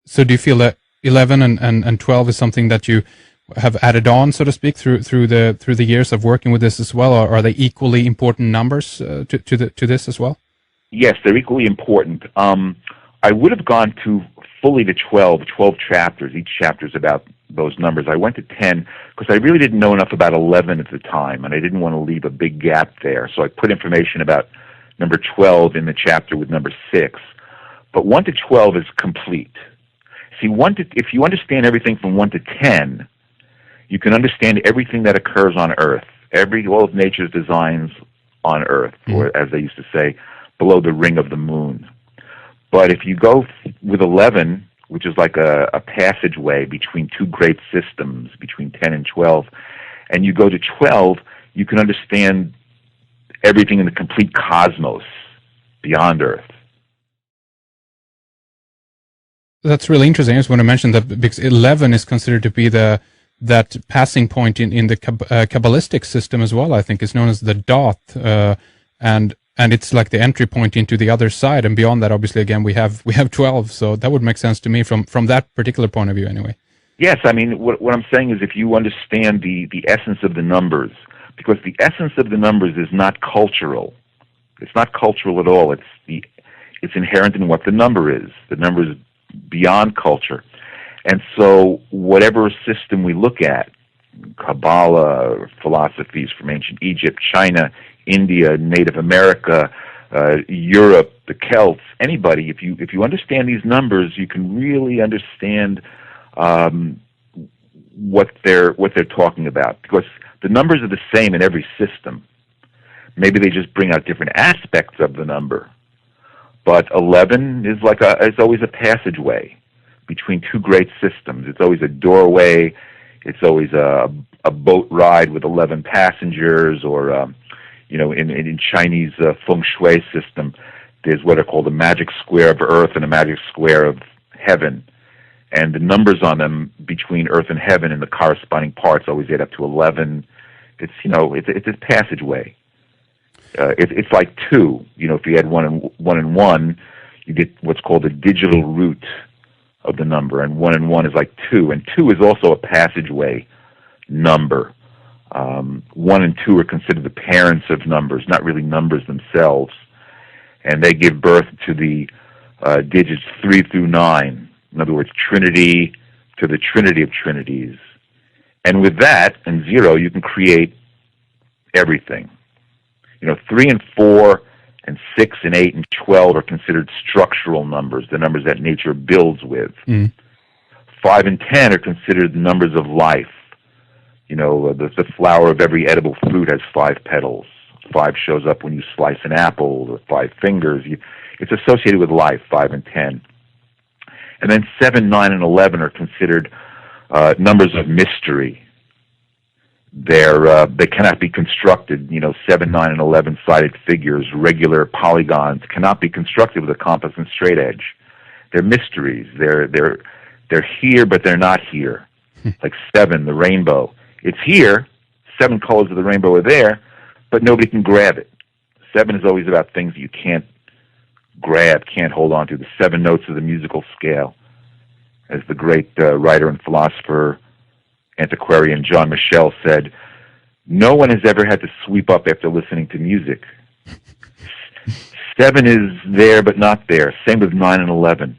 So do you feel that 11 and 12 is something that you have added on, so to speak, through the years of working with this as well, or are they equally important numbers to this as well? Yes, they're equally important. I would have gone to fully to 12 chapters. Each chapter is about those numbers. I went to 10 because I really didn't know enough about 11 at the time, and I didn't want to leave a big gap there. So I put information about number 12 in the chapter with number 6. But 1 to 12 is complete. See, if you understand everything from 1 to 10, you can understand everything that occurs on Earth, all of nature's designs on Earth, or as they used to say, below the ring of the moon. But if you go with 11, which is like a passageway between two great systems, between 10 and 12, and you go to 12, you can understand everything in the complete cosmos beyond Earth. That's really interesting. I just want to mention that because 11 is considered to be that passing point in the Kabbalistic system as well. I think it's known as the dot, and it's like the entry point into the other side. And beyond that, obviously, again, we have 12. So that would make sense to me from that particular point of view, anyway. Yes, I mean what I'm saying is if you understand the essence of the numbers, because the essence of the numbers is not cultural. It's not cultural at all. It's inherent in what the number is. The number is beyond culture. And so whatever system we look at, Kabbalah, philosophies from ancient Egypt, China, India, Native America, Europe, the Celts, anybody, if you understand these numbers, you can really understand what they're talking about, because the numbers are the same in every system. Maybe they just bring out different aspects of the number. But 11 is it's always a passageway between two great systems. It's always a doorway. It's always a boat ride with 11 passengers, or in Chinese feng shui system, there's what are called a magic square of Earth and a magic square of heaven, and the numbers on them between Earth and heaven and the corresponding parts always add up to 11. It's it's a passageway. It's like 2. If you add 1 and 1, you get what's called a digital root of the number, and 1 and 1 is like 2, and 2 is also a passageway number. 1 and 2 are considered the parents of numbers, not really numbers themselves, and they give birth to the digits 3 through 9. In other words, Trinity to the Trinity of Trinities. And with that and 0, you can create everything. 3 and 4 and 6 and 8 and 12 are considered structural numbers, the numbers that nature builds with. 5 and 10 are considered the numbers of life. The flower of every edible fruit has 5 petals. 5 shows up when you slice an apple, or 5 fingers. It's associated with life, 5 and 10. And then 7, 9, and 11 are considered numbers of mystery. They cannot be constructed. 7, 9, and 11-sided figures, regular polygons, cannot be constructed with a compass and straight edge. They're mysteries. They're here, but they're not here. Like 7, the rainbow. It's here. 7 colors of the rainbow are there, but nobody can grab it. 7 is always about things that you can't grab, can't hold on to. The 7 notes of the musical scale. As the great writer and philosopher, antiquarian John Michel said, no one has ever had to sweep up after listening to music. 7 is there but not there. Same with 9 and 11.